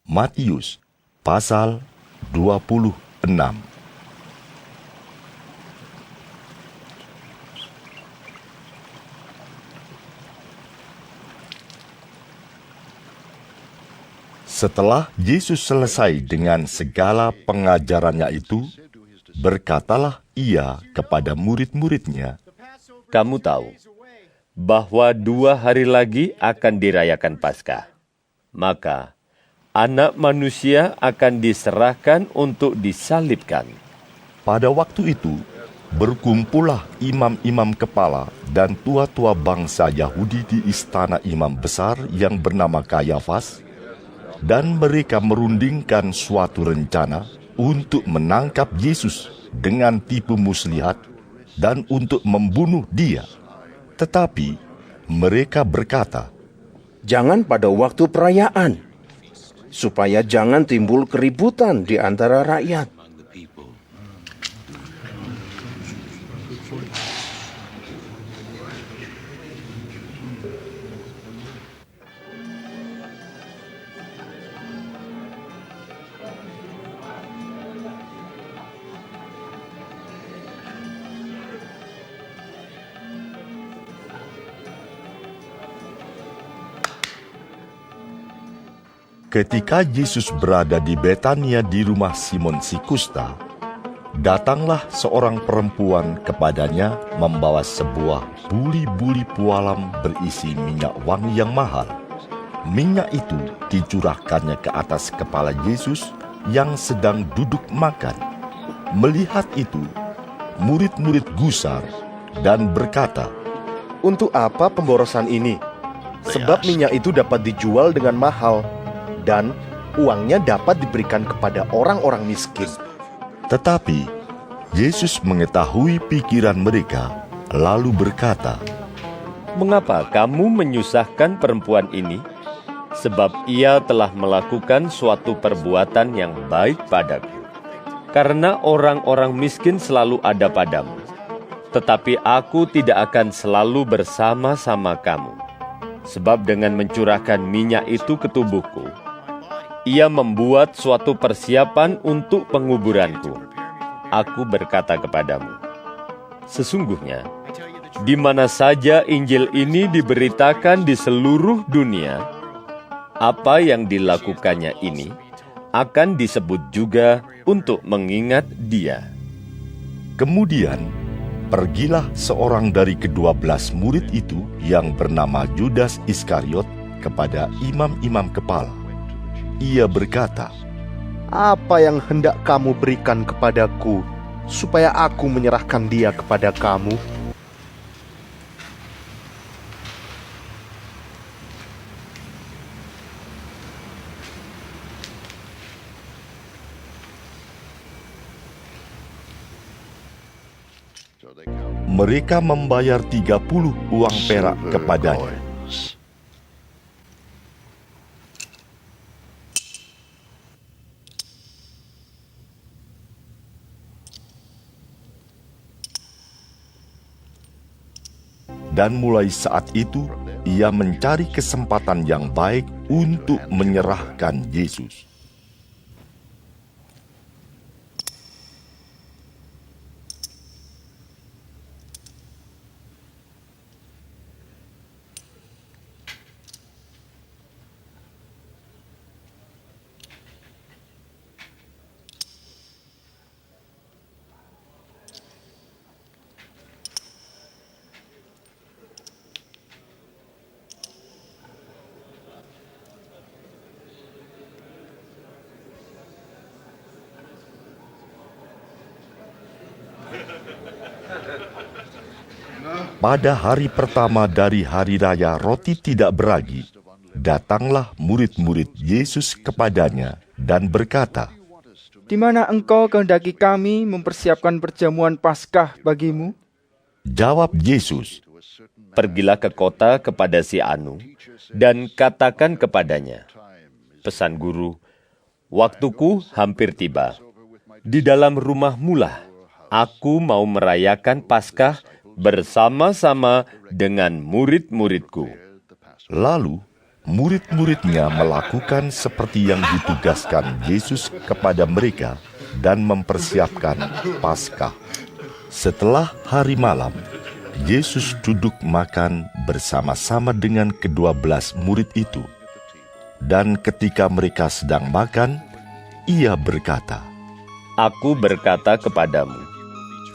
Matius pasal 26. Setelah Yesus selesai dengan segala pengajarannya itu, berkatalah ia kepada murid-muridnya, Kamu tahu bahwa 2 hari lagi akan dirayakan Paskah. Maka Anak Manusia akan diserahkan untuk disalibkan. Pada waktu itu, berkumpullah imam-imam kepala dan tua-tua bangsa Yahudi di istana imam besar yang bernama Kayafas, dan mereka merundingkan suatu rencana untuk menangkap Yesus dengan tipu muslihat dan untuk membunuh dia. Tetapi mereka berkata, Jangan pada waktu perayaan, supaya jangan timbul keributan di antara rakyat. ketika Yesus berada di Betania di rumah Simon si Kusta, datanglah seorang perempuan kepadanya membawa sebuah buli-buli pualam berisi minyak wangi yang mahal. Minyak itu dicurahkannya ke atas kepala Yesus yang sedang duduk makan. Melihat itu, murid-murid gusar dan berkata, Untuk apa pemborosan ini? Sebab minyak itu dapat dijual dengan mahal, dan uangnya dapat diberikan kepada orang-orang miskin. Tetapi Yesus mengetahui pikiran mereka, lalu berkata, Mengapa kamu menyusahkan perempuan ini? Sebab ia telah melakukan suatu perbuatan yang baik padaku. Karena orang-orang miskin selalu ada padamu, tetapi aku tidak akan selalu bersama-sama kamu. Sebab dengan mencurahkan minyak itu ke tubuhku, ia membuat suatu persiapan untuk penguburanku. Aku berkata kepadamu, sesungguhnya, di mana saja Injil ini diberitakan di seluruh dunia, apa yang dilakukannya ini akan disebut juga untuk mengingat dia. Kemudian pergilah seorang dari ke-12 murid itu yang bernama Judas Iskariot kepada imam-imam kepala. Ia berkata, Apa yang hendak kamu berikan kepadaku, supaya aku menyerahkan dia kepada kamu? mereka membayar 30 uang perak kepadanya. Dan mulai saat itu, ia mencari kesempatan yang baik untuk menyerahkan Yesus. Pada hari pertama dari hari raya roti tidak beragi, datanglah murid-murid Yesus kepadanya dan berkata, Di mana engkau kehendaki kami mempersiapkan perjamuan Paskah bagimu? Jawab Yesus, Pergilah ke kota kepada si Anu, dan katakan kepadanya, Pesan guru, waktuku hampir tiba. Di dalam rumahmulah, aku mau merayakan Paskah bersama-sama dengan murid-muridku. Lalu murid-muridnya melakukan seperti yang ditugaskan Yesus kepada mereka dan mempersiapkan Paskah. Setelah hari malam, Yesus duduk makan bersama-sama dengan ke-12 murid itu. Dan ketika mereka sedang makan, ia berkata, Aku berkata kepadamu,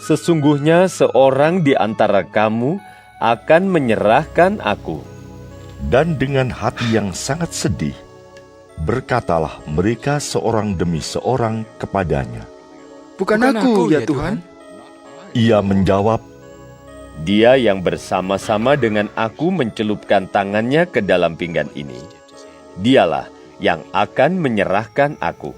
sesungguhnya seorang di antara kamu akan menyerahkan aku. Dan dengan hati yang sangat sedih, berkatalah mereka seorang demi seorang kepadanya. Bukan aku, ya Tuhan. Ia menjawab, Dia yang bersama-sama dengan aku mencelupkan tangannya ke dalam pinggan ini, dialah yang akan menyerahkan aku.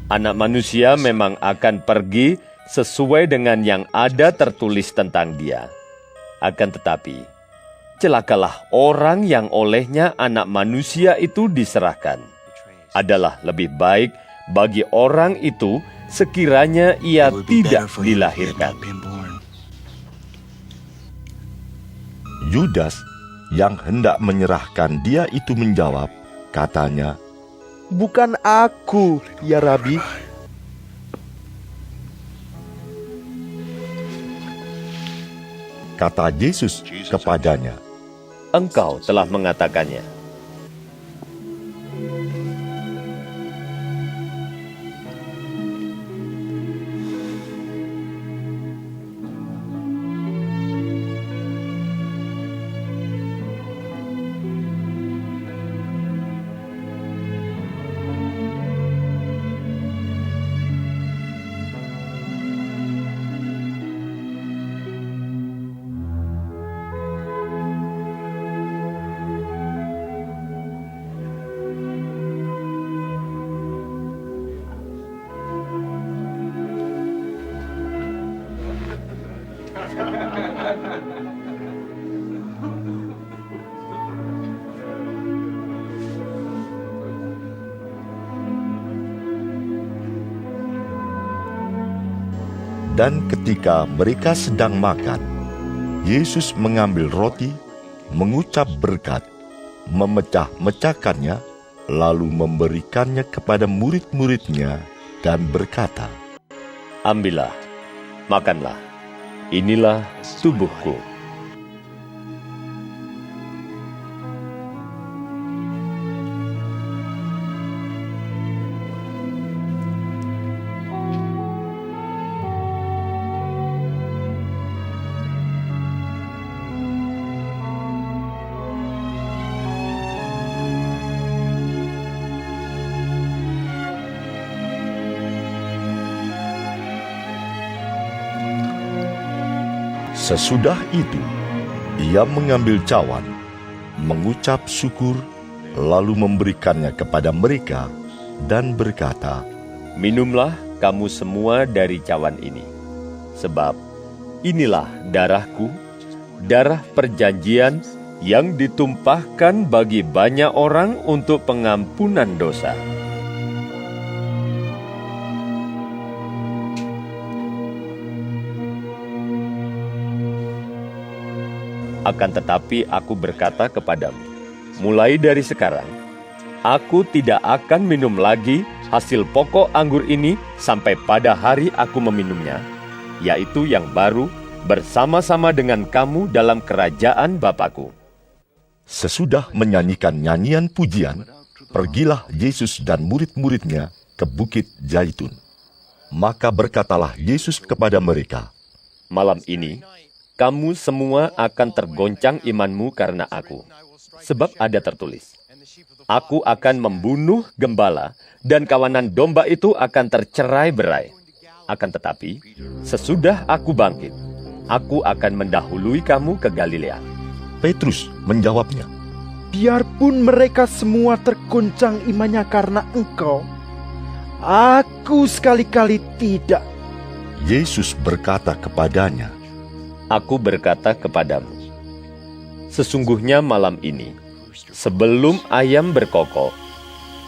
Anak manusia memang akan pergi sesuai dengan yang ada tertulis tentang dia. Akan tetapi, celakalah orang yang olehnya anak manusia itu diserahkan. Adalah lebih baik bagi orang itu sekiranya ia tidak dilahirkan. Yudas yang hendak menyerahkan dia itu menjawab, katanya, Bukan aku, ya Rabi. Kata Yesus kepadanya, Engkau telah mengatakannya. Dan ketika mereka sedang makan, Yesus mengambil roti, mengucap berkat, memecah-mecahkannya, lalu memberikannya kepada murid-muridnya dan berkata, Ambillah, makanlah, inilah tubuhku. Sesudah itu, ia mengambil cawan, mengucap syukur, lalu memberikannya kepada mereka, dan berkata, Minumlah kamu semua dari cawan ini, sebab inilah darahku, darah perjanjian yang ditumpahkan bagi banyak orang untuk pengampunan dosa. Akan tetapi aku berkata kepadamu, mulai dari sekarang, aku tidak akan minum lagi hasil pokok anggur ini sampai pada hari aku meminumnya, yaitu yang baru bersama-sama dengan kamu dalam kerajaan Bapa-Ku. Sesudah menyanyikan nyanyian pujian, pergilah Yesus dan murid-muridnya ke Bukit Zaitun. Maka berkatalah Yesus kepada mereka, Malam ini, kamu semua akan tergoncang imanmu karena aku. Sebab ada tertulis, Aku akan membunuh gembala, dan kawanan domba itu akan tercerai-berai. Akan tetapi, sesudah aku bangkit, aku akan mendahului kamu ke Galilea. Petrus menjawabnya, Biarpun mereka semua tergoncang imannya karena engkau, aku sekali-kali tidak. Yesus berkata kepadanya, Aku berkata kepadamu, sesungguhnya malam ini, sebelum ayam berkokok,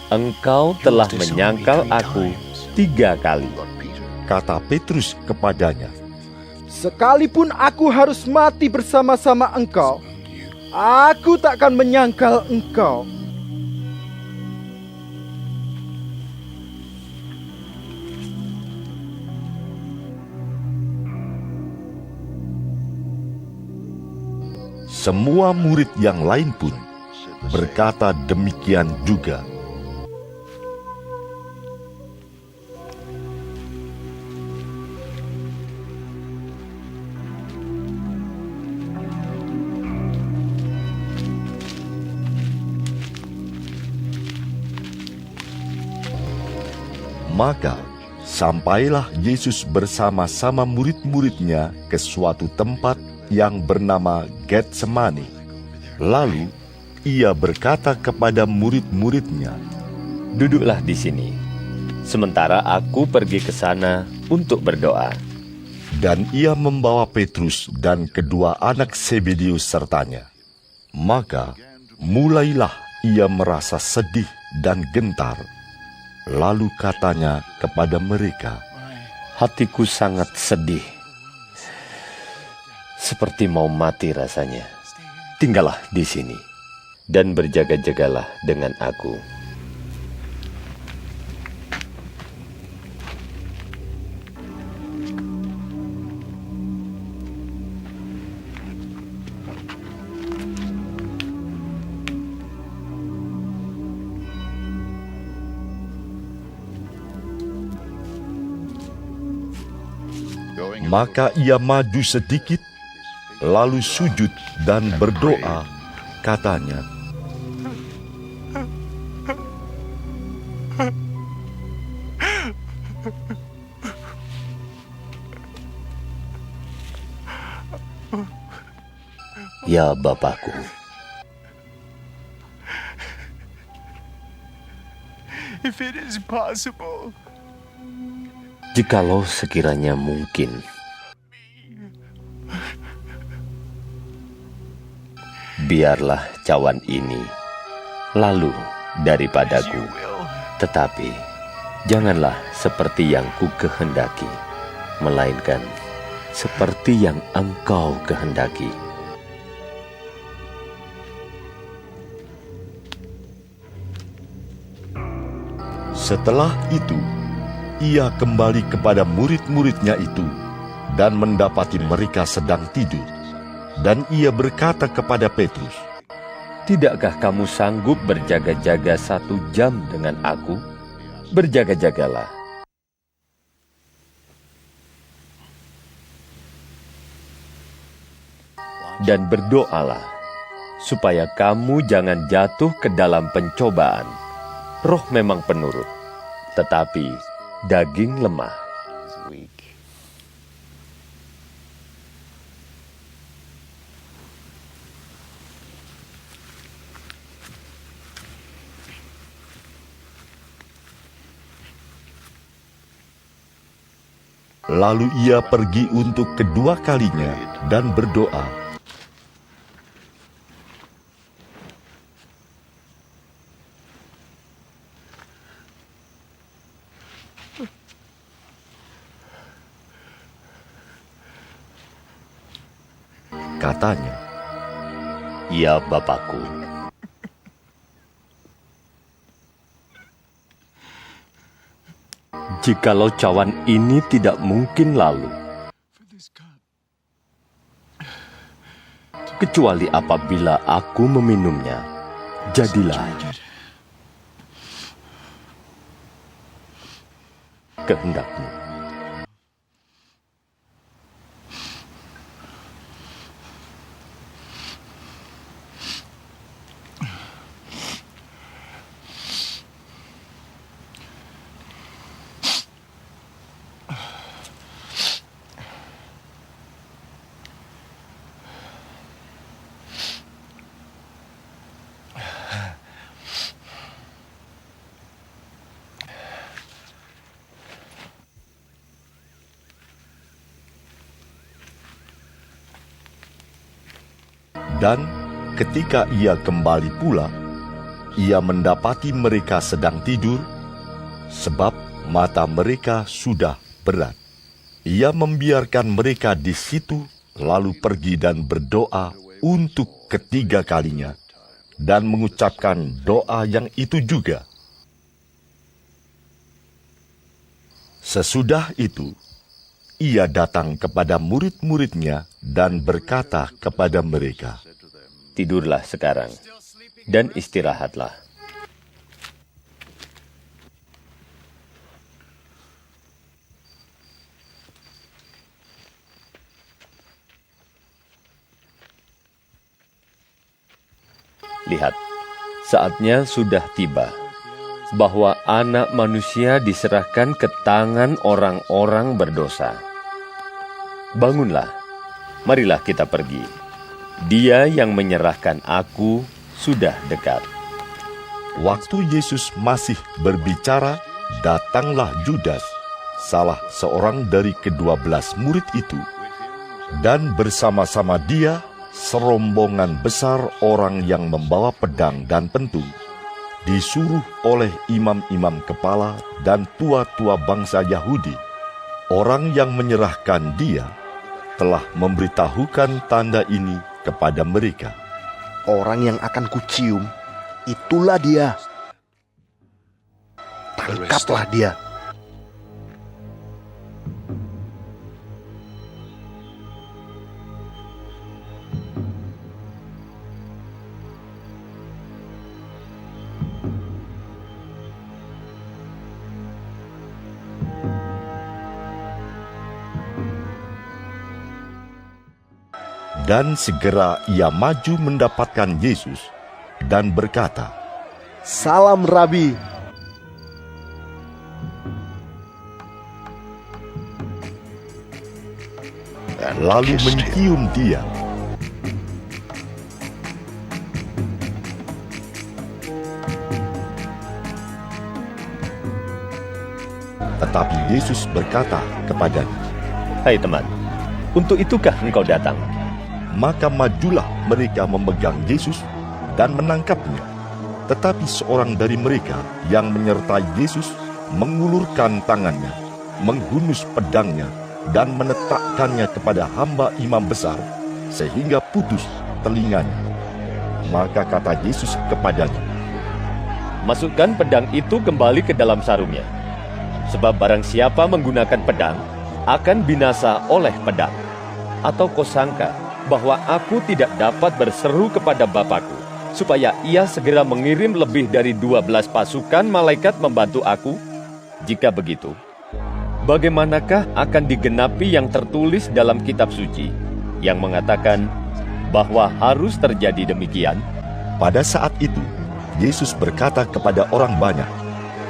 engkau telah menyangkal aku 3 kali. Kata Petrus kepadanya, Sekalipun aku harus mati bersama-sama engkau, aku takkan menyangkal engkau. semua murid yang lain pun berkata demikian juga. Maka sampailah Yesus bersama-sama murid-muridnya ke suatu tempat yang bernama Getsemani. Lalu ia berkata kepada murid-muridnya, Duduklah di sini, sementara aku pergi ke sana untuk berdoa. dan ia membawa Petrus dan kedua anak Zebedeus sertanya. Maka mulailah ia merasa sedih dan gentar. Lalu katanya kepada mereka, Hatiku sangat sedih, seperti mau mati rasanya. Tinggallah di sini, dan berjaga-jagalah dengan aku. maka ia maju sedikit, lalu sujud dan berdoa, katanya, Ya Bapakku, if it is possible, jikalau sekiranya mungkin, biarlah cawan ini lalu daripadaku, tetapi janganlah seperti yang ku kehendaki, melainkan seperti yang Engkau kehendaki. Setelah itu, ia kembali kepada murid-muridnya itu dan mendapati mereka sedang tidur. Dan ia berkata kepada Petrus, Tidakkah kamu sanggup berjaga-jaga 1 jam dengan aku? Berjaga-jagalah. Dan berdoalah, supaya kamu jangan jatuh ke dalam pencobaan. Roh memang penurut, tetapi daging lemah. lalu ia pergi untuk kedua kalinya dan berdoa. Katanya, Ya Bapakku, jikalau cawan ini tidak mungkin lalu, kecuali apabila aku meminumnya, jadilah kehendakmu. Dan ketika ia kembali pula, ia mendapati mereka sedang tidur, sebab mata mereka sudah berat. Ia membiarkan mereka di situ, lalu pergi dan berdoa untuk ketiga kalinya, dan mengucapkan doa yang itu juga. Sesudah itu, ia datang kepada murid-muridnya dan berkata kepada mereka, Tidurlah sekarang, dan istirahatlah. Lihat, saatnya sudah tiba, bahwa anak manusia diserahkan ke tangan orang-orang berdosa. Bangunlah, marilah kita pergi. Dia yang menyerahkan aku sudah dekat. Waktu Yesus masih berbicara, datanglah Judas, salah seorang dari ke-12 murid itu, dan bersama-sama dia serombongan besar orang yang membawa pedang dan pentung, disuruh oleh imam-imam kepala dan tua-tua bangsa Yahudi. Orang yang menyerahkan dia telah memberitahukan tanda ini kepada mereka. Orang yang akan kucium, itulah dia. Tangkaplah dia. Dan segera ia maju mendapatkan Yesus dan berkata, Salam Rabi. Lalu mencium dia. Tetapi Yesus berkata kepadanya, Hai teman, untuk itukah engkau datang? Maka majulah mereka memegang Yesus dan menangkapnya. Tetapi seorang dari mereka yang menyertai Yesus mengulurkan tangannya, menghunus pedangnya, dan menetakkannya kepada hamba imam besar, sehingga putus telinganya. Maka kata Yesus kepadanya, Masukkan pedang itu kembali ke dalam sarungnya. Sebab barang siapa menggunakan pedang, akan binasa oleh pedang. Atau kau sangka bahwa aku tidak dapat berseru kepada Bapakku, supaya ia segera mengirim lebih dari 12 pasukan malaikat membantu aku? Jika begitu, bagaimanakah akan digenapi yang tertulis dalam kitab suci, yang mengatakan bahwa harus terjadi demikian? pada saat itu Yesus berkata kepada orang banyak,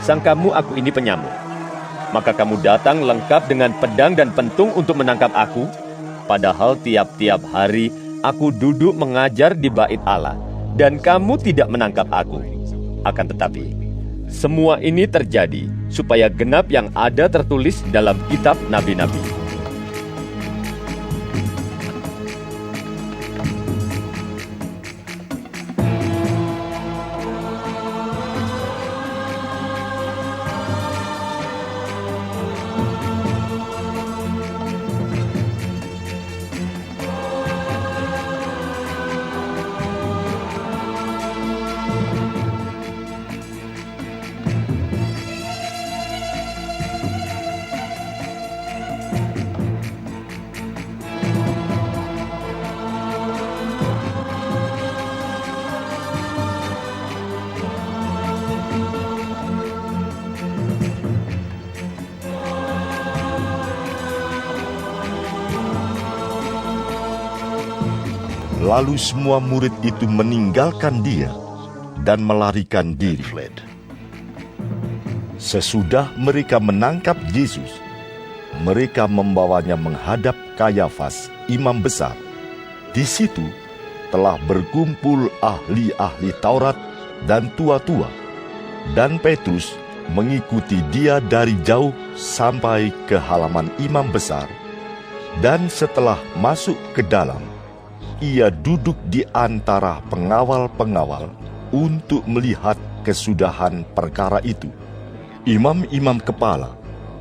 Sangkamu aku ini penyamuk, maka kamu datang lengkap dengan pedang dan pentung untuk menangkap aku? Padahal tiap-tiap hari aku duduk mengajar di bait Allah, dan kamu tidak menangkap aku. Akan tetapi, semua ini terjadi supaya genap yang ada tertulis dalam kitab nabi-nabi. Lalu semua murid itu meninggalkan dia dan melarikan diri. Sesudah mereka menangkap Yesus, mereka membawanya menghadap Kayafas, imam besar. Di situ telah berkumpul ahli-ahli Taurat dan tua-tua, dan Petrus mengikuti dia dari jauh sampai ke halaman imam besar. Dan setelah masuk ke dalam, ia duduk di antara pengawal-pengawal untuk melihat kesudahan perkara itu. Imam-imam kepala,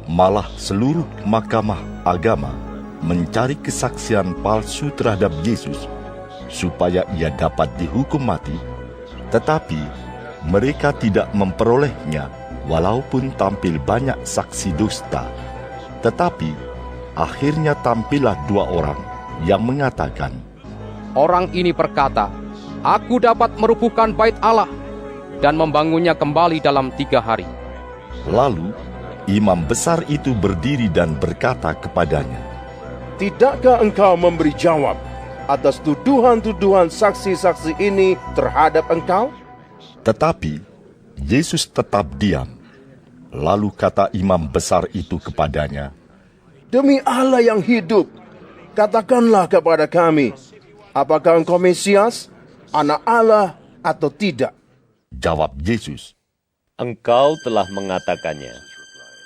malah seluruh mahkamah agama, mencari kesaksian palsu terhadap Yesus, supaya ia dapat dihukum mati, tetapi mereka tidak memperolehnya, walaupun tampil banyak saksi dusta. Tetapi akhirnya tampillah dua orang yang mengatakan, Orang ini berkata, Aku dapat merubuhkan bait Allah dan membangunnya kembali dalam 3 hari. Lalu imam besar itu berdiri dan berkata kepadanya, Tidakkah engkau memberi jawab atas tuduhan-tuduhan saksi-saksi ini terhadap engkau? Tetapi Yesus tetap diam. Lalu kata imam besar itu kepadanya, Demi Allah yang hidup, katakanlah kepada kami, apakah engkau Mesias, anak Allah atau tidak? Jawab Yesus, Engkau telah mengatakannya.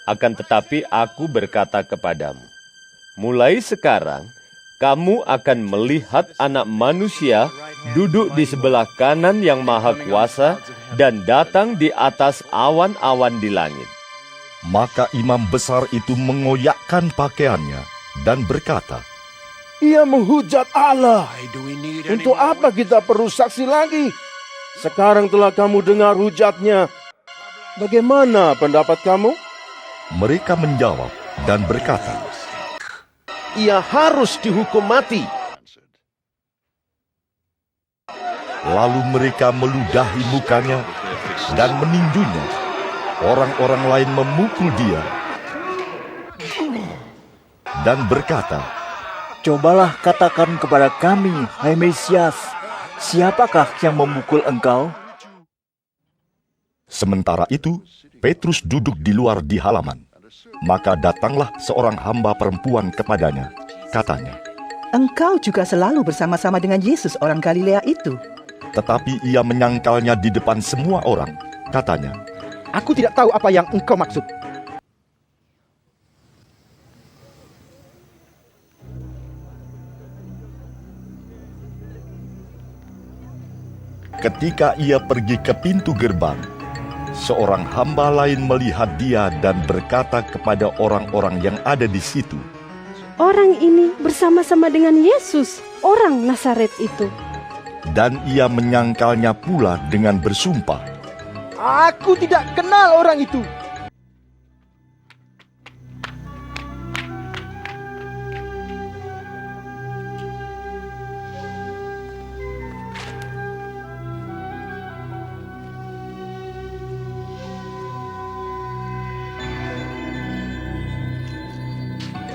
Akan tetapi aku berkata kepadamu, mulai sekarang kamu akan melihat Anak Manusia duduk di sebelah kanan Yang Maha Kuasa dan datang di atas awan-awan di langit. Maka imam besar itu mengoyakkan pakaiannya dan berkata, Ia menghujat Allah. Untuk apa kita perlu saksi lagi? Sekarang telah kamu dengar hujatnya. Bagaimana pendapat kamu? Mereka menjawab dan berkata, Ia harus dihukum mati. Lalu mereka meludahi mukanya dan meninjunya. Orang-orang lain memukul dia dan berkata, Cobalah katakan kepada kami, hai Mesias, siapakah yang memukul engkau? Sementara itu, Petrus duduk di luar di halaman. Maka datanglah seorang hamba perempuan kepadanya. Katanya, Engkau juga selalu bersama-sama dengan Yesus orang Galilea itu. tetapi ia menyangkalnya di depan semua orang. Katanya, Aku tidak tahu apa yang engkau maksud. ketika ia pergi ke pintu gerbang, seorang hamba lain melihat dia dan berkata kepada orang-orang yang ada di situ, Orang ini bersama-sama dengan Yesus, orang Nazaret itu. dan ia menyangkalnya pula dengan bersumpah, Aku tidak kenal orang itu.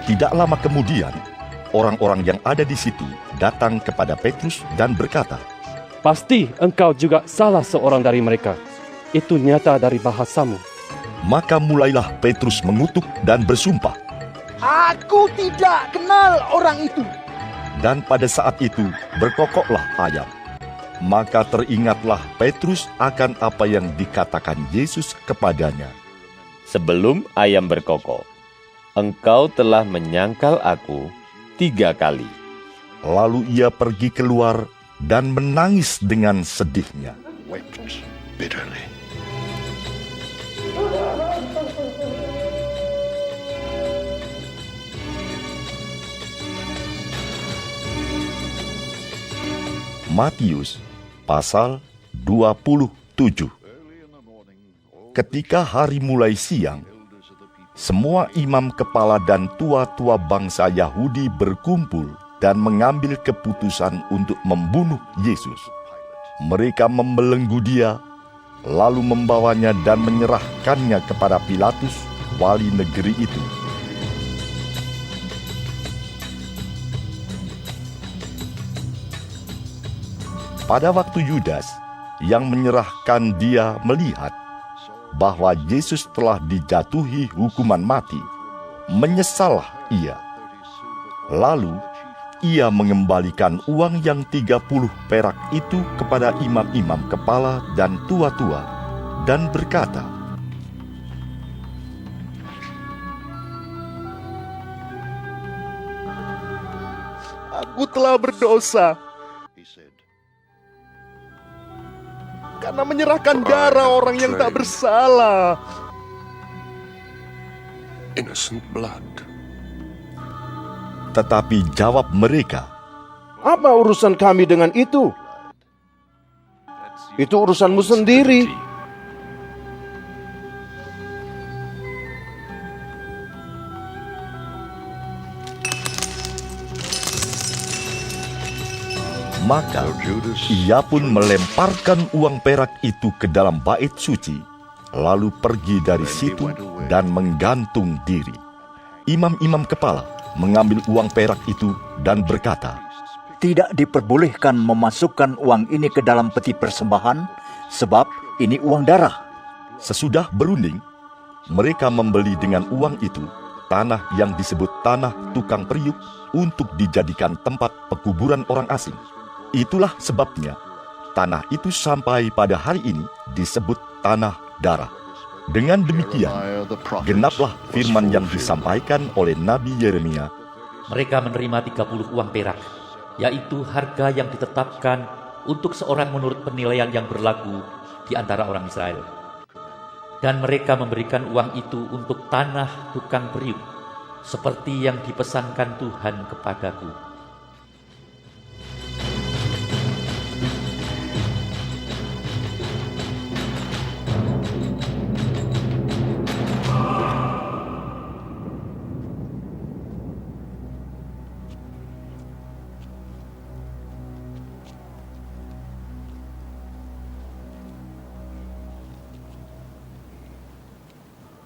Tidak lama kemudian, orang-orang yang ada di situ datang kepada Petrus dan berkata, Pasti engkau juga salah seorang dari mereka. Itu nyata dari bahasamu. Maka mulailah Petrus mengutuk dan bersumpah. Aku tidak kenal orang itu. Dan pada saat itu berkokoklah ayam. Maka teringatlah Petrus akan apa yang dikatakan Yesus kepadanya. Sebelum ayam berkokok, engkau telah menyangkal aku 3 kali. Lalu ia pergi keluar dan menangis dengan sedihnya. Matius pasal 27. Ketika hari mulai siang, semua imam kepala dan tua-tua bangsa Yahudi berkumpul dan mengambil keputusan untuk membunuh Yesus. Mereka membelenggu dia, lalu membawanya dan menyerahkannya kepada Pilatus, wali negeri itu. Pada waktu Yudas yang menyerahkan dia melihat bahwa Yesus telah dijatuhi hukuman mati, menyesallah ia. Lalu ia mengembalikan uang yang 30 perak itu kepada imam-imam kepala dan tua-tua dan berkata, Aku telah berdosa karena menyerahkan darah orang yang tak bersalah. Innocent blood. Tetapi jawab mereka, "Apa urusan kami dengan itu? Itu urusanmu sendiri." Maka ia pun melemparkan uang perak itu ke dalam bait suci, lalu pergi dari situ dan menggantung diri. Imam-imam kepala mengambil uang perak itu dan berkata, Tidak diperbolehkan memasukkan uang ini ke dalam peti persembahan, sebab ini uang darah. Sesudah berunding, mereka membeli dengan uang itu tanah yang disebut tanah tukang periuk untuk dijadikan tempat pekuburan orang asing. Itulah sebabnya tanah itu sampai pada hari ini disebut tanah darah. Dengan demikian, genaplah firman yang disampaikan oleh Nabi Yeremia. Mereka menerima 30 uang perak, yaitu harga yang ditetapkan untuk seorang menurut penilaian yang berlaku di antara orang Israel. Dan mereka memberikan uang itu untuk tanah tukang periuk, seperti yang dipesankan Tuhan kepadaku.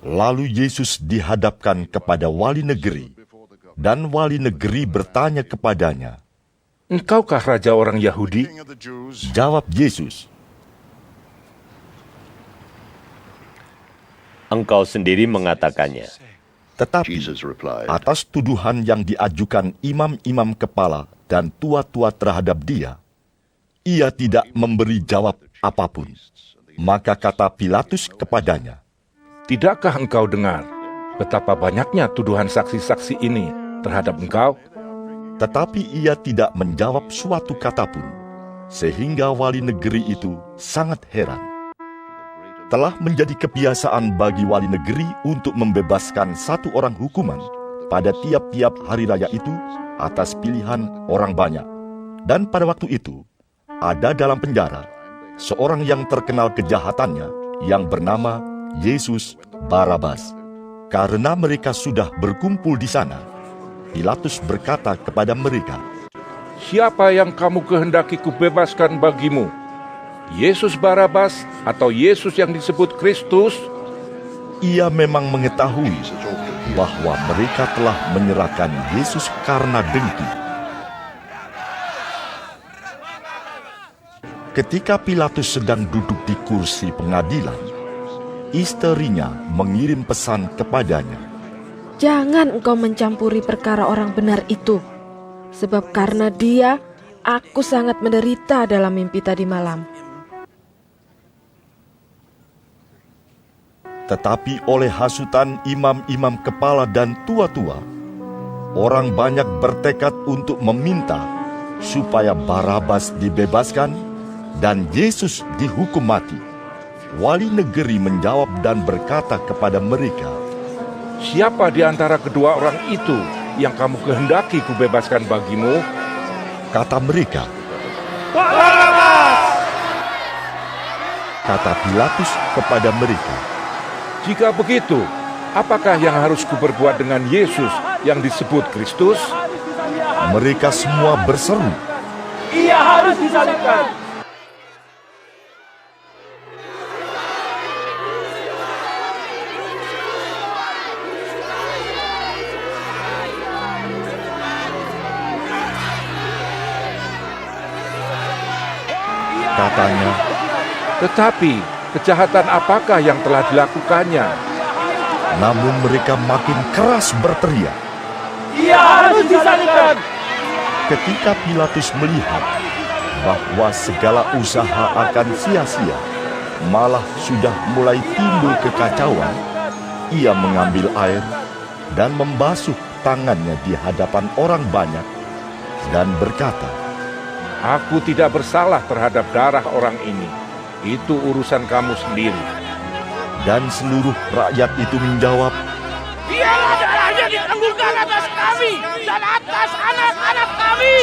Lalu Yesus dihadapkan kepada wali negeri, dan wali negeri bertanya kepadanya, "Engkaukah raja orang Yahudi?" Jawab Yesus, "Engkau sendiri mengatakannya." Tetapi atas tuduhan yang diajukan imam-imam kepala dan tua-tua terhadap dia, ia tidak memberi jawab apapun. Maka kata Pilatus kepadanya, "Tidakkah engkau dengar betapa banyaknya tuduhan saksi-saksi ini terhadap engkau?" Tetapi ia tidak menjawab suatu kata pun, sehingga wali negeri itu sangat heran. Telah menjadi kebiasaan bagi wali negeri untuk membebaskan satu orang hukuman pada tiap-tiap hari raya itu atas pilihan orang banyak. Dan pada waktu itu, ada dalam penjara seorang yang terkenal kejahatannya yang bernama Yesus Barabas. Karena mereka sudah berkumpul di sana, Pilatus berkata kepada mereka, "Siapa yang kamu kehendaki kubebaskan bagimu? Yesus Barabas atau Yesus yang disebut Kristus?" Ia memang mengetahui bahwa mereka telah menyerahkan Yesus karena dengki. Ketika Pilatus sedang duduk di kursi pengadilan, istrinya mengirim pesan kepadanya, "Jangan engkau mencampuri perkara orang benar itu, sebab karena dia, aku sangat menderita dalam mimpi tadi malam." Tetapi oleh hasutan imam-imam kepala dan tua-tua, orang banyak bertekad untuk meminta supaya Barabas dibebaskan dan Yesus dihukum mati. Wali negeri menjawab dan berkata kepada mereka, "Siapa di antara kedua orang itu yang kamu kehendaki kubebaskan bagimu?" Kata mereka, "Barabas!" Kata Pilatus kepada mereka, "Jika begitu, apakah yang harus kuperbuat dengan Yesus yang disebut Kristus?" Mereka semua berseru, "Ia harus disalibkan!" Katanya, "Tetapi kejahatan apakah yang telah dilakukannya?" Namun mereka makin keras berteriak, "Ia harus disalibkan!" Ketika Pilatus melihat bahwa segala usaha akan sia-sia, malah sudah mulai timbul kekacauan, ia mengambil air dan membasuh tangannya di hadapan orang banyak dan berkata, "Aku tidak bersalah terhadap darah orang ini. itu urusan kamu sendiri. Dan seluruh rakyat itu menjawab, Biarlah darahnya ditanggungkan atas kami dan atas anak-anak kami.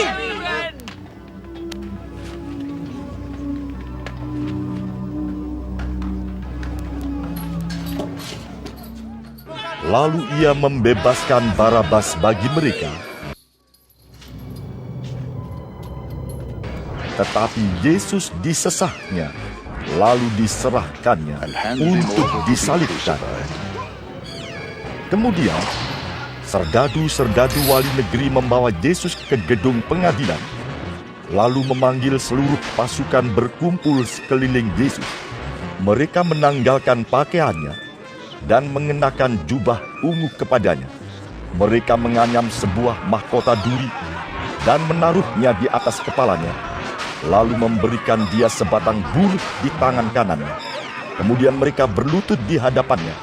Lalu ia membebaskan Barabas bagi mereka. Tetapi Yesus disesahnya, lalu diserahkannya untuk disalibkan. Kemudian, serdadu-serdadu wali negeri membawa Yesus ke gedung pengadilan, lalu memanggil seluruh pasukan berkumpul sekeliling Yesus. Mereka menanggalkan pakaiannya dan mengenakan jubah ungu kepadanya. Mereka menganyam sebuah mahkota duri dan menaruhnya di atas kepalanya, lalu memberikan dia sebatang buluh di tangan kanannya. Kemudian mereka berlutut di hadapannya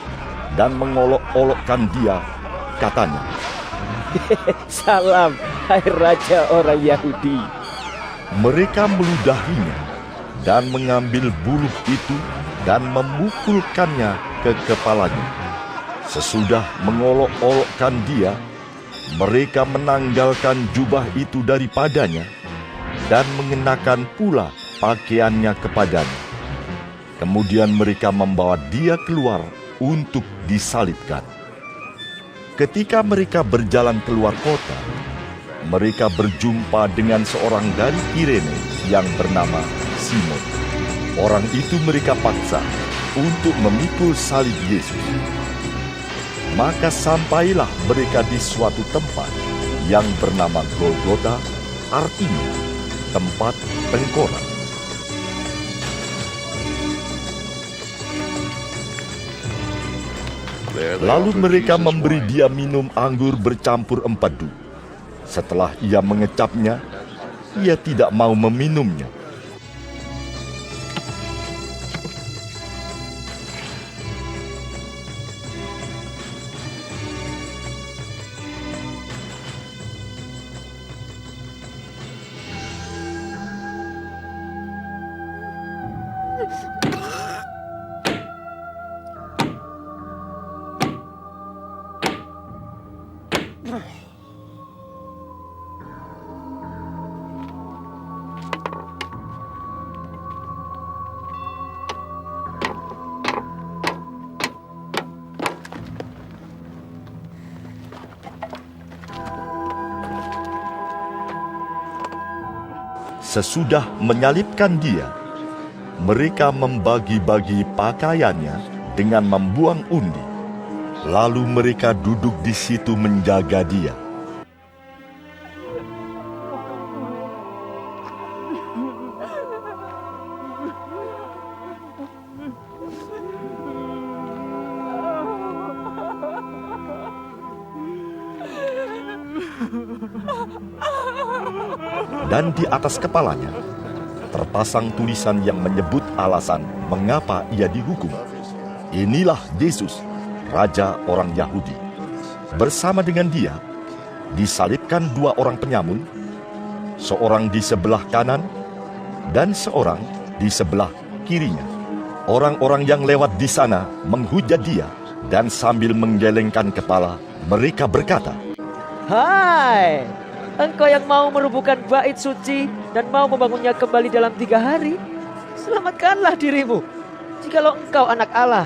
dan mengolok-olokkan dia, katanya, Salam, hai Raja orang Yahudi. Mereka meludahinya dan mengambil buluh itu dan memukulkannya ke kepalanya. Sesudah mengolok-olokkan dia, mereka menanggalkan jubah itu daripadanya dan mengenakan pula pakaiannya kepadanya. Kemudian mereka membawa dia keluar untuk disalibkan. Ketika mereka berjalan keluar kota, mereka berjumpa dengan seorang dari Kirene yang bernama Simon. Orang itu mereka paksa untuk memikul salib Yesus. Maka sampailah mereka di suatu tempat yang bernama Golgota, artinya tempat tengkorak. Lalu mereka memberi dia minum anggur bercampur empedu. Setelah ia mengecapnya, ia tidak mau meminumnya. Sesudah menyalibkan dia, mereka membagi-bagi pakaiannya dengan membuang undi. Lalu mereka duduk di situ menjaga dia. Dan di atas kepalanya terpasang tulisan yang menyebut alasan mengapa ia dihukum. Inilah Yesus, Raja orang Yahudi. Bersama dengan dia disalibkan dua orang penyamun, seorang di sebelah kanan dan seorang di sebelah kirinya. Orang-orang yang lewat di sana menghujat dia, dan sambil menggelengkan kepala mereka berkata, Hai, engkau yang mau merubuhkan bait suci dan mau membangunnya kembali dalam 3 hari, selamatkanlah dirimu. Jikalau engkau anak Allah,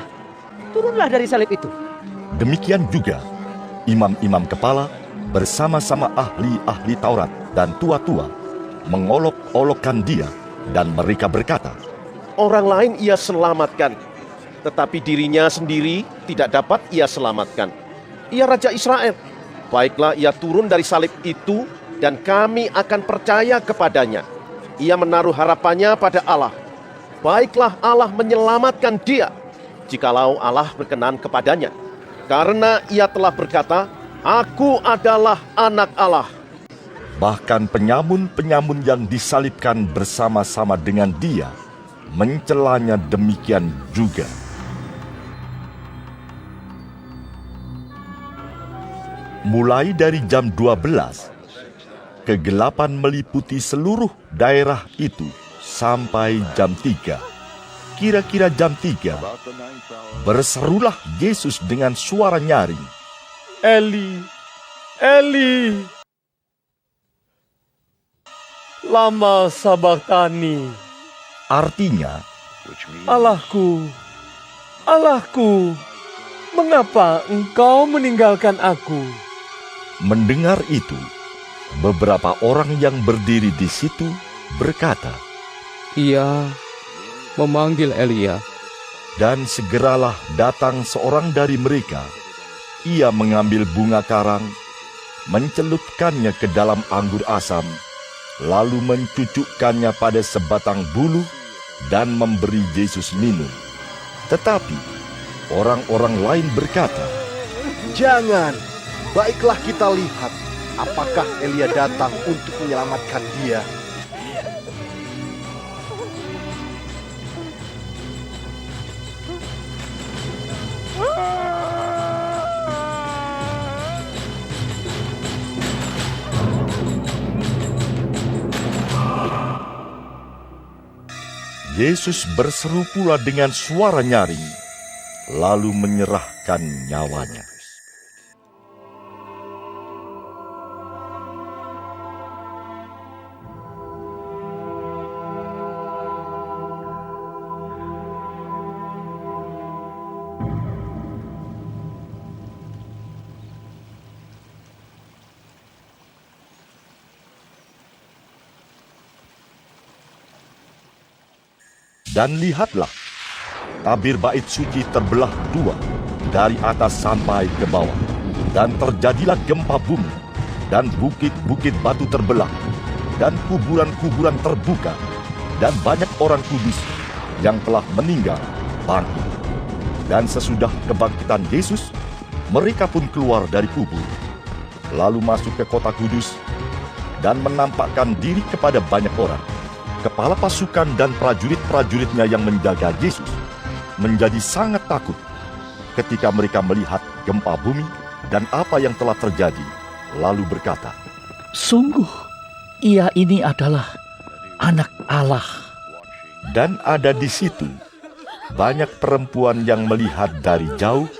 turunlah dari salib itu. Demikian juga imam-imam kepala bersama-sama ahli-ahli Taurat dan tua-tua mengolok-olokkan dia, dan mereka berkata, Orang lain ia selamatkan, tetapi dirinya sendiri tidak dapat ia selamatkan. Ia Raja Israel. Baiklah ia turun dari salib itu, dan kami akan percaya kepadanya. Ia menaruh harapannya pada Allah. Baiklah Allah menyelamatkan dia, jikalau Allah berkenan kepadanya. Karena ia telah berkata, Aku adalah anak Allah. Bahkan penyamun-penyamun yang disalibkan bersama-sama dengan dia mencelanya demikian juga. Mulai dari jam 12, kegelapan meliputi seluruh daerah itu sampai jam 3. kira-kira jam 3, berserulah Yesus dengan suara nyaring, Eli, Eli, lama sabachthani. Artinya, Allahku, Allahku, mengapa engkau meninggalkan aku? Mendengar itu, beberapa orang yang berdiri di situ berkata, Ia memanggil Elia. Dan segeralah datang seorang dari mereka. Ia mengambil bunga karang, mencelupkannya ke dalam anggur asam, lalu mencucukkannya pada sebatang bulu dan memberi Yesus minum. Tetapi orang-orang lain berkata, Jangan, baiklah kita lihat apakah Elia datang untuk menyelamatkan dia. Yesus berseru pula dengan suara nyaring, lalu menyerahkan nyawanya. Dan lihatlah, tabir bait suci terbelah dua, dari atas sampai ke bawah. Dan terjadilah gempa bumi, dan bukit-bukit batu terbelah, dan kuburan-kuburan terbuka, dan banyak orang kudus yang telah meninggal bangkit. Dan sesudah kebangkitan Yesus, mereka pun keluar dari kubur, lalu masuk ke kota kudus, dan menampakkan diri kepada banyak orang. Kepala pasukan dan prajurit-prajuritnya yang menjaga Yesus menjadi sangat takut ketika mereka melihat gempa bumi dan apa yang telah terjadi, lalu berkata, Sungguh, ia ini adalah Anak Allah. Dan ada di situ banyak perempuan yang melihat dari jauh,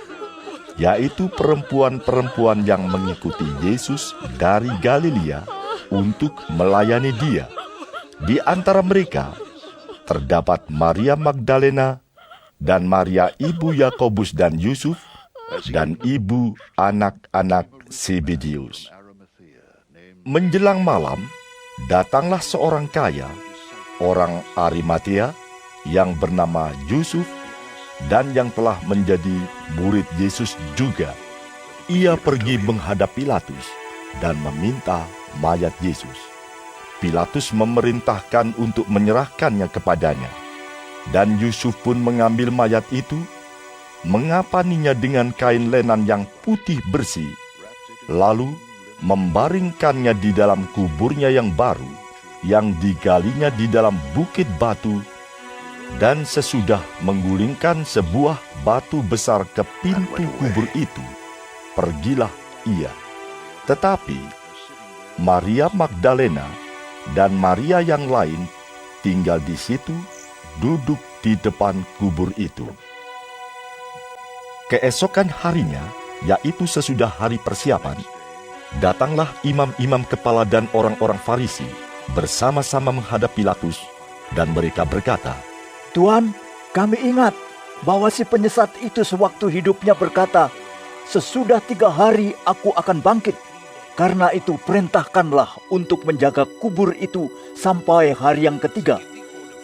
yaitu perempuan-perempuan yang mengikuti Yesus dari Galilea untuk melayani Dia. Di antara mereka terdapat Maria Magdalena dan Maria ibu Yakobus dan Yusuf dan ibu anak-anak Zebedeus. Menjelang malam, datanglah seorang kaya, orang Arimatea, yang bernama Yusuf dan yang telah menjadi murid Yesus juga. Ia pergi menghadap Pilatus dan meminta mayat Yesus. Pilatus memerintahkan untuk menyerahkannya kepadanya. Dan Yusuf pun mengambil mayat itu, mengapaninya dengan kain lenan yang putih bersih, lalu membaringkannya di dalam kuburnya yang baru, yang digalinya di dalam bukit batu, dan sesudah menggulingkan sebuah batu besar ke pintu kubur itu, pergilah ia. Tetapi Maria Magdalena dan Maria yang lain tinggal di situ, duduk di depan kubur itu. Keesokan harinya, yaitu sesudah hari persiapan, datanglah imam-imam kepala dan orang-orang Farisi bersama-sama menghadap Pilatus, dan mereka berkata, Tuan, kami ingat bahwa si penyesat itu sewaktu hidupnya berkata, Sesudah 3 hari aku akan bangkit. Karena itu perintahkanlah untuk menjaga kubur itu sampai hari yang ketiga.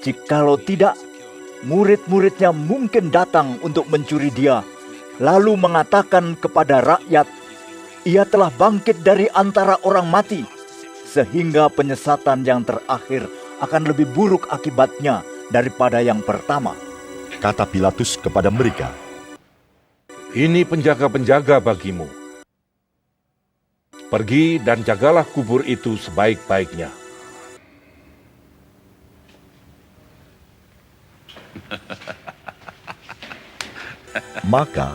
Jikalau tidak, murid-muridnya mungkin datang untuk mencuri dia, lalu mengatakan kepada rakyat, ia telah bangkit dari antara orang mati, sehingga penyesatan yang terakhir akan lebih buruk akibatnya daripada yang pertama. Kata Pilatus kepada mereka, Ini penjaga-penjaga bagimu. Pergi dan jagalah kubur itu sebaik-baiknya. Maka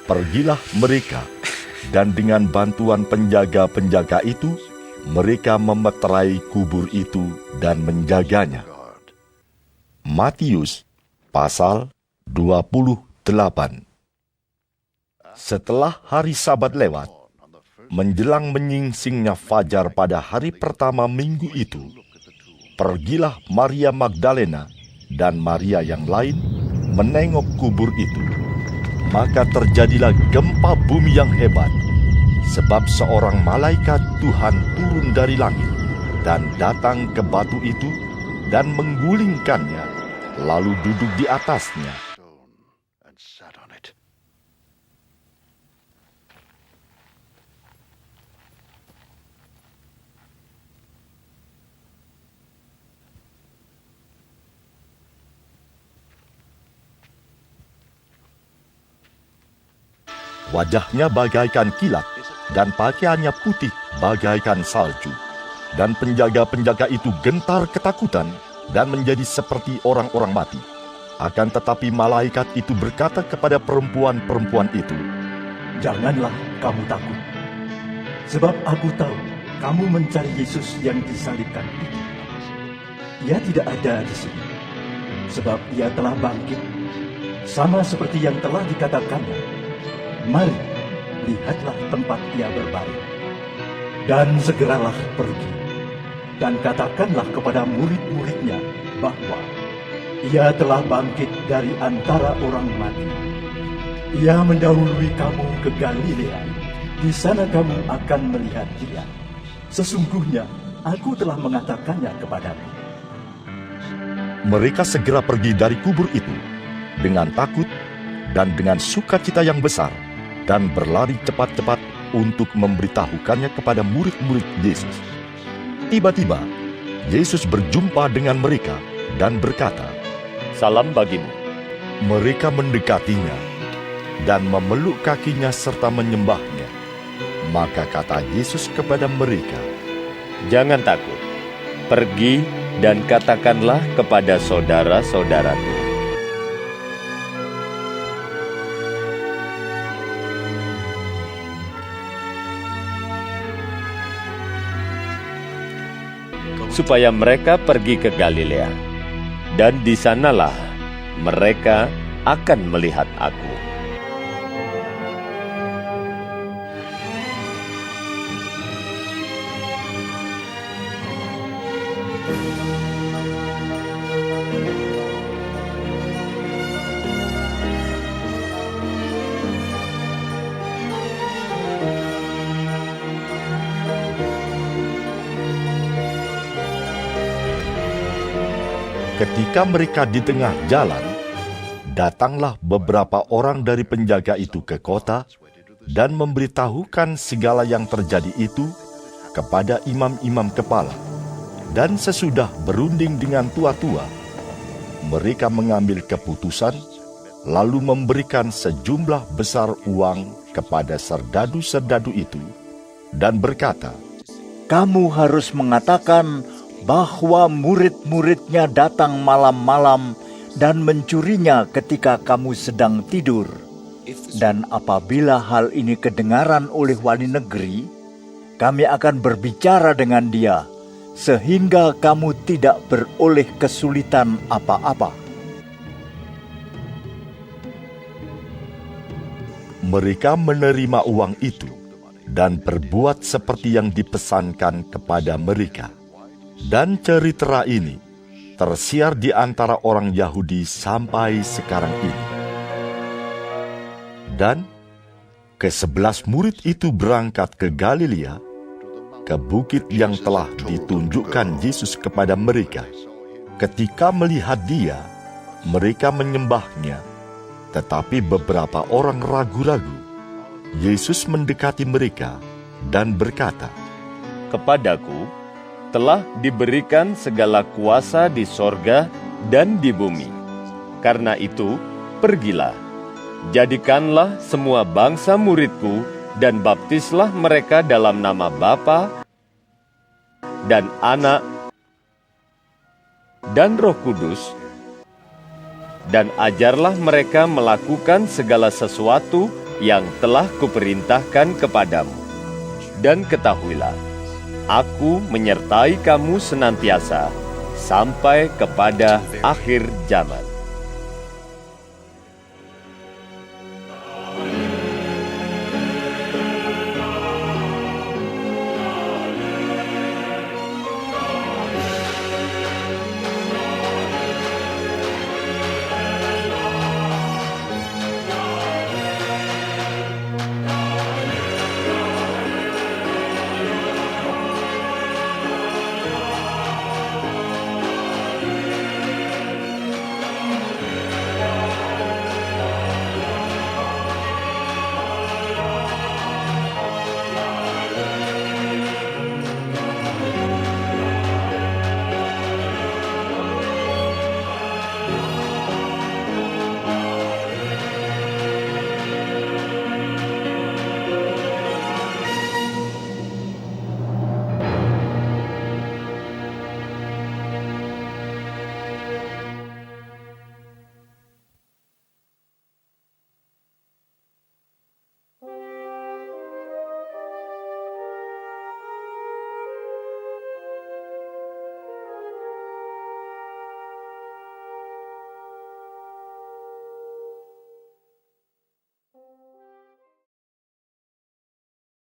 pergilah mereka, dan dengan bantuan penjaga-penjaga itu, mereka memeterai kubur itu dan menjaganya. Matius, Pasal 28. Setelah hari Sabat lewat, menjelang menyingsingnya fajar pada hari pertama minggu itu, pergilah Maria Magdalena dan Maria yang lain menengok kubur itu. Maka terjadilah gempa bumi yang hebat, sebab seorang malaikat Tuhan turun dari langit dan datang ke batu itu dan menggulingkannya, lalu duduk di atasnya. Wajahnya bagaikan kilat, dan pakaiannya putih bagaikan salju. Dan penjaga-penjaga itu gentar ketakutan dan menjadi seperti orang-orang mati. Akan tetapi malaikat itu berkata kepada perempuan-perempuan itu, "Janganlah kamu takut, sebab aku tahu kamu mencari Yesus yang disalibkan itu. Ia tidak ada di sini, sebab ia telah bangkit, sama seperti yang telah dikatakannya. Mari, lihatlah tempat ia berbaring. Dan segeralah pergi, dan katakanlah kepada murid-muridnya bahwa ia telah bangkit dari antara orang mati. Ia mendahului kamu ke Galilea. Di sana kamu akan melihat dia. Sesungguhnya aku telah mengatakannya kepadamu." Mereka segera pergi dari kubur itu dengan takut dan dengan sukacita yang besar, dan berlari cepat-cepat untuk memberitahukannya kepada murid-murid Yesus. Tiba-tiba, Yesus berjumpa dengan mereka dan berkata, "Salam bagimu." Mereka mendekatinya dan memeluk kakinya serta menyembahnya. Maka kata Yesus kepada mereka, "Jangan takut. Pergi dan katakanlah kepada saudara-saudaraku." Supaya mereka pergi ke Galilea, dan di sanalah mereka akan melihat aku. Ketika mereka di tengah jalan, datanglah beberapa orang dari penjaga itu ke kota dan memberitahukan segala yang terjadi itu kepada imam-imam kepala. Dan sesudah berunding dengan tua-tua, mereka mengambil keputusan lalu memberikan sejumlah besar uang kepada serdadu-serdadu itu dan berkata, "Kamu harus mengatakan bahwa murid-muridnya datang malam-malam dan mencurinya ketika kamu sedang tidur. Dan apabila hal ini kedengaran oleh wali negeri, kami akan berbicara dengan dia, sehingga kamu tidak beroleh kesulitan apa-apa." Mereka menerima uang itu dan berbuat seperti yang dipesankan kepada mereka. Dan cerita ini tersiar di antara orang Yahudi sampai sekarang ini. Dan ke-11 murid itu berangkat ke Galilea, ke bukit yang telah ditunjukkan Yesus kepada mereka. Ketika melihat dia, mereka menyembahnya, tetapi beberapa orang ragu-ragu. Yesus mendekati mereka dan berkata, "Kepadaku telah diberikan segala kuasa di sorga dan di bumi. Karena itu, pergilah, jadikanlah semua bangsa muridku, dan baptislah mereka dalam nama Bapa dan Anak dan Roh Kudus, dan ajarlah mereka melakukan segala sesuatu yang telah kuperintahkan kepadamu. Dan ketahuilah, Aku menyertai kamu senantiasa sampai kepada akhir zaman."